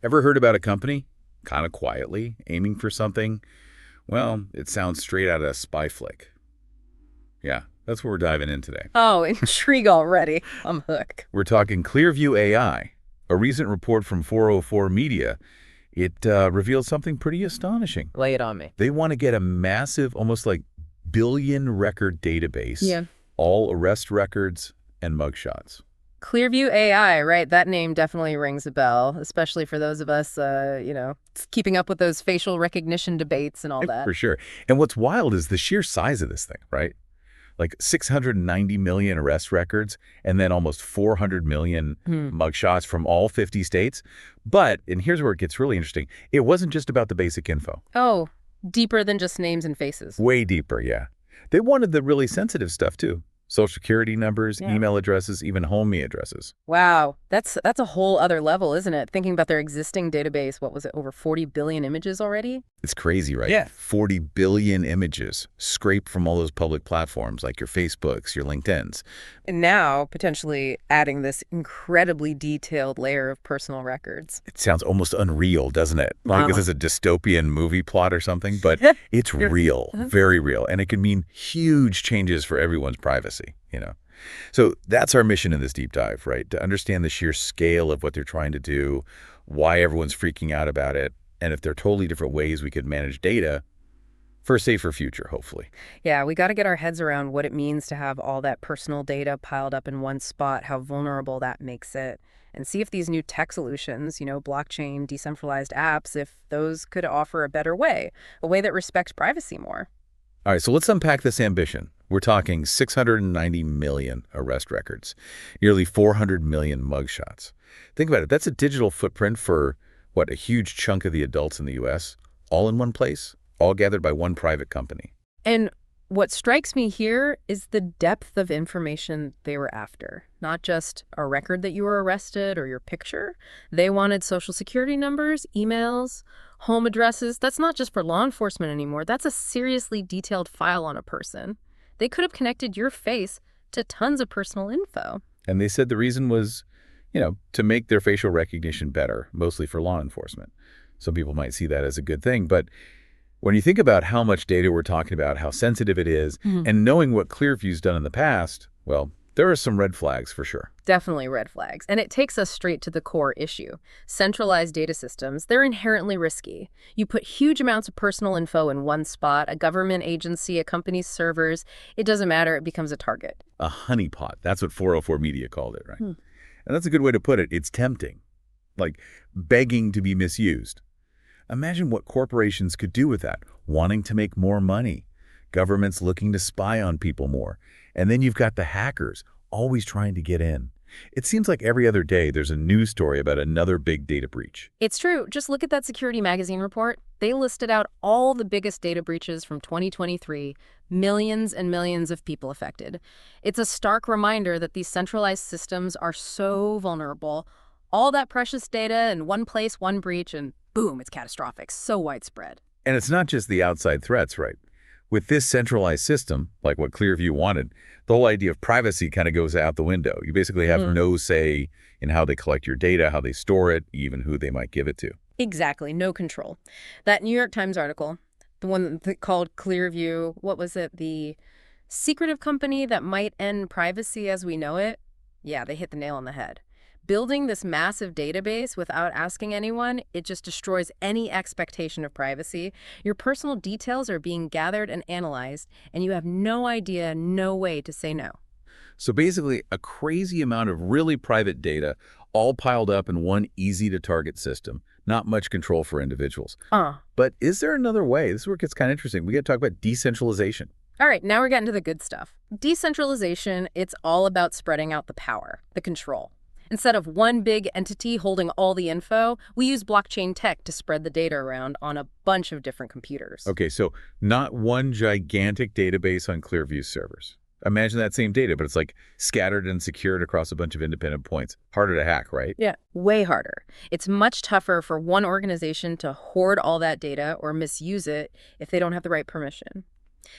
Ever heard about a company, kind of quietly, aiming for something? Well, it sounds straight out of a spy flick. Yeah, that's what we're diving in today. Oh, intrigue already. I'm hooked. We're talking Clearview AI. A recent report from 404 Media, it revealed something pretty astonishing. Lay it on me. They want to get a massive, almost like billion record database, Yeah. all arrest records and mugshots. Clearview AI, right? That name definitely rings a bell, especially for those of us, keeping up with those facial recognition debates and all that. For sure. And what's wild is the sheer size of this thing, right? Like 690 million arrest records and then almost 400 million mugshots from all 50 states. But, and here's where it gets really interesting, it wasn't just about the basic info. Oh, deeper than just names and faces. Way deeper, yeah. They wanted the really sensitive stuff too. Social security numbers, Yeah. email addresses, even home addresses. Wow, that's a whole other level, isn't it? Thinking about their existing database, what was it, over 40 billion images already? It's crazy, right? Yeah. 40 billion images scraped from all those public platforms like your Facebooks, your LinkedIns. And now, potentially adding this incredibly detailed layer of personal records. It sounds almost unreal, doesn't it? Like this is a dystopian movie plot or something, but it's real, very real. And it can mean huge changes for everyone's privacy, you know? So that's our mission in this deep dive, right? To understand the sheer scale of what they're trying to do, why everyone's freaking out about it, and if there are totally different ways we could manage data for a safer future, hopefully. Yeah, we got to get our heads around what it means to have all that personal data piled up in one spot, how vulnerable that makes it, and see if these new tech solutions, blockchain, decentralized apps, if those could offer a better way, a way that respects privacy more. All right, so let's unpack this ambition. We're talking 690 million arrest records, nearly 400 million mugshots. Think about it. That's a digital footprint for, what, a huge chunk of the adults in the U.S., all in one place, all gathered by one private company. And what strikes me here is the depth of information they were after. Not just a record that you were arrested or your picture. They wanted social security numbers, emails, home addresses. That's not just for law enforcement anymore. That's a seriously detailed file on a person. They could have connected your face to tons of personal info. And they said the reason was, to make their facial recognition better, mostly for law enforcement. Some people might see that as a good thing, but when you think about how much data we're talking about, how sensitive it is, and knowing what Clearview's done in the past, well, there are some red flags for sure. Definitely red flags. And it takes us straight to the core issue. Centralized data systems, they're inherently risky. You put huge amounts of personal info in one spot, a government agency, a company's servers, it doesn't matter, it becomes a target. A honeypot. That's what 404 Media called it, right? And that's a good way to put it. It's tempting, like begging to be misused. Imagine what corporations could do with that, wanting to make more money, governments looking to spy on people more, and then you've got the hackers always trying to get in. It seems like every other day there's a news story about another big data breach. It's true. Just look at that Security Magazine report. They listed out all the biggest data breaches from 2023, millions and millions of people affected. It's a stark reminder that these centralized systems are so vulnerable. All that precious data in one place, one breach, and boom, it's catastrophic, so widespread. And it's not just the outside threats, right? With this centralized system, like what Clearview wanted, the whole idea of privacy kind of goes out the window. You basically have no say in how they collect your data, how they store it, even who they might give it to. Exactly, no control. That New York Times article, the one called Clearview, what was it, the secretive company that might end privacy as we know it? Yeah, they hit the nail on the head. Building this massive database without asking anyone, it just destroys any expectation of privacy. Your personal details are being gathered and analyzed, and you have no idea, no way to say no. So basically, a crazy amount of really private data all piled up in one easy-to-target system. Not much control for individuals. But is there another way? This is where it gets kind of interesting. We got to talk about decentralization. All right, now we're getting to the good stuff. Decentralization, it's all about spreading out the power, the control. Instead of one big entity holding all the info, we use blockchain tech to spread the data around on a bunch of different computers. Okay, so not one gigantic database on Clearview servers. Imagine that same data, but it's like scattered and secured across a bunch of independent points. Harder to hack, right? Yeah, way harder. It's much tougher for one organization to hoard all that data or misuse it if they don't have the right permission.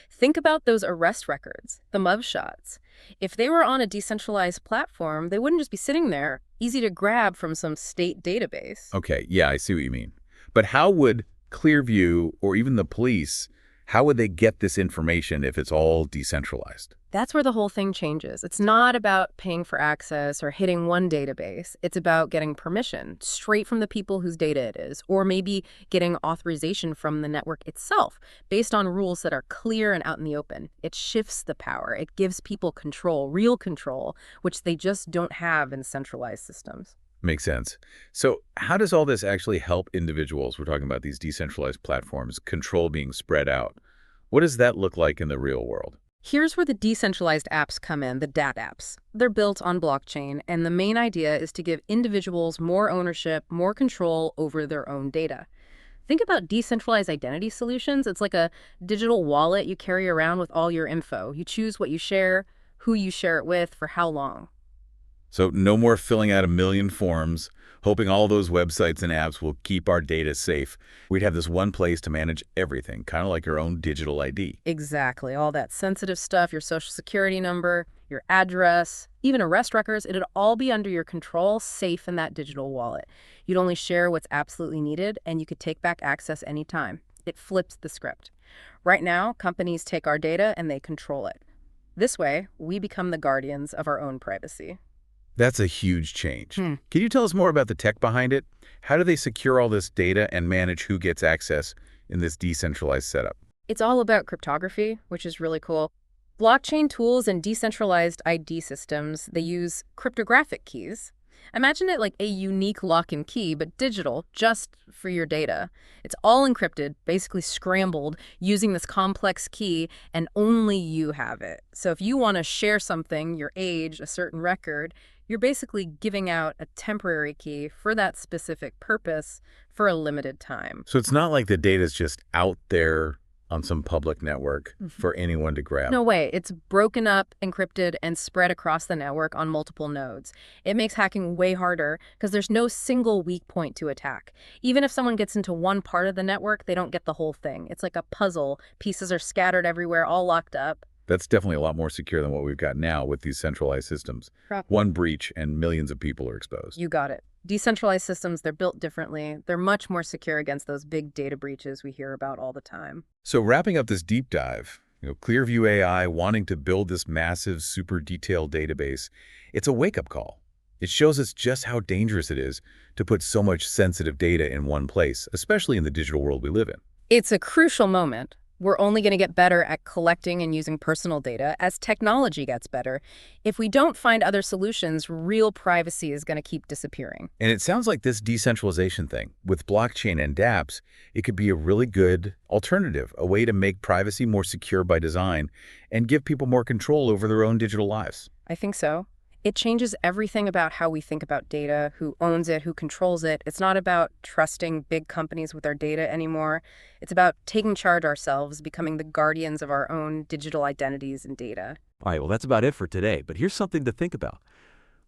Think about those arrest records, the mugshots. If they were on a decentralized platform, they wouldn't just be sitting there, easy to grab from some state database. Okay, yeah, I see what you mean. But how would Clearview or even the police, how would they get this information if it's all decentralized? That's where the whole thing changes. It's not about paying for access or hitting one database. It's about getting permission straight from the people whose data it is, or maybe getting authorization from the network itself based on rules that are clear and out in the open. It shifts the power. It gives people control, real control, which they just don't have in centralized systems. Makes sense. So how does all this actually help individuals? We're talking about these decentralized platforms, control being spread out. What does that look like in the real world? Here's where the decentralized apps come in, the dApps. They're built on blockchain, and the main idea is to give individuals more ownership, more control over their own data. Think about decentralized identity solutions. It's like a digital wallet you carry around with all your info. You choose what you share, who you share it with, for how long. So no more filling out a million forms, hoping all those websites and apps will keep our data safe. We'd have this one place to manage everything, kind of like your own digital ID. Exactly. All that sensitive stuff, your social security number, your address, even arrest records, it'd all be under your control, safe in that digital wallet. You'd only share what's absolutely needed, and you could take back access anytime. It flips the script. Right now, companies take our data and they control it. This way, we become the guardians of our own privacy. That's a huge change. Can you tell us more about the tech behind it? How do they secure all this data and manage who gets access in this decentralized setup? It's all about cryptography, which is really cool. Blockchain tools and decentralized ID systems, they use cryptographic keys. Imagine it like a unique lock and key, but digital, just for your data. It's all encrypted, basically scrambled, using this complex key, and only you have it. So if you want to share something, your age, a certain record, you're basically giving out a temporary key for that specific purpose for a limited time. So it's not like the data is just out there on some public network for anyone to grab. No way. It's broken up, encrypted, and spread across the network on multiple nodes. It makes hacking way harder because there's no single weak point to attack. Even if someone gets into one part of the network, they don't get the whole thing. It's like a puzzle. Pieces are scattered everywhere, all locked up. That's definitely a lot more secure than what we've got now with these centralized systems. One breach and millions of people are exposed. You got it. Decentralized systems, they're built differently. They're much more secure against those big data breaches we hear about all the time. So wrapping up this deep dive, Clearview AI wanting to build this massive, super detailed database, it's a wake-up call. It shows us just how dangerous it is to put so much sensitive data in one place, especially in the digital world we live in. It's a crucial moment. We're only going to get better at collecting and using personal data as technology gets better. If we don't find other solutions, real privacy is going to keep disappearing. And it sounds like this decentralization thing, with blockchain and dApps, it could be a really good alternative, a way to make privacy more secure by design and give people more control over their own digital lives. I think so. It changes everything about how we think about data, who owns it, who controls it. It's not about trusting big companies with our data anymore. It's about taking charge ourselves, becoming the guardians of our own digital identities and data. All right, well, that's about it for today, but here's something to think about.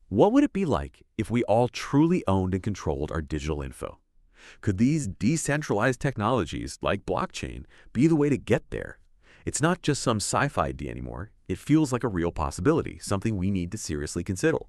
What would it be like if we all truly owned and controlled our digital info? Could these decentralized technologies, like blockchain, be the way to get there? It's not just some sci-fi idea anymore. It feels like a real possibility, something we need to seriously consider.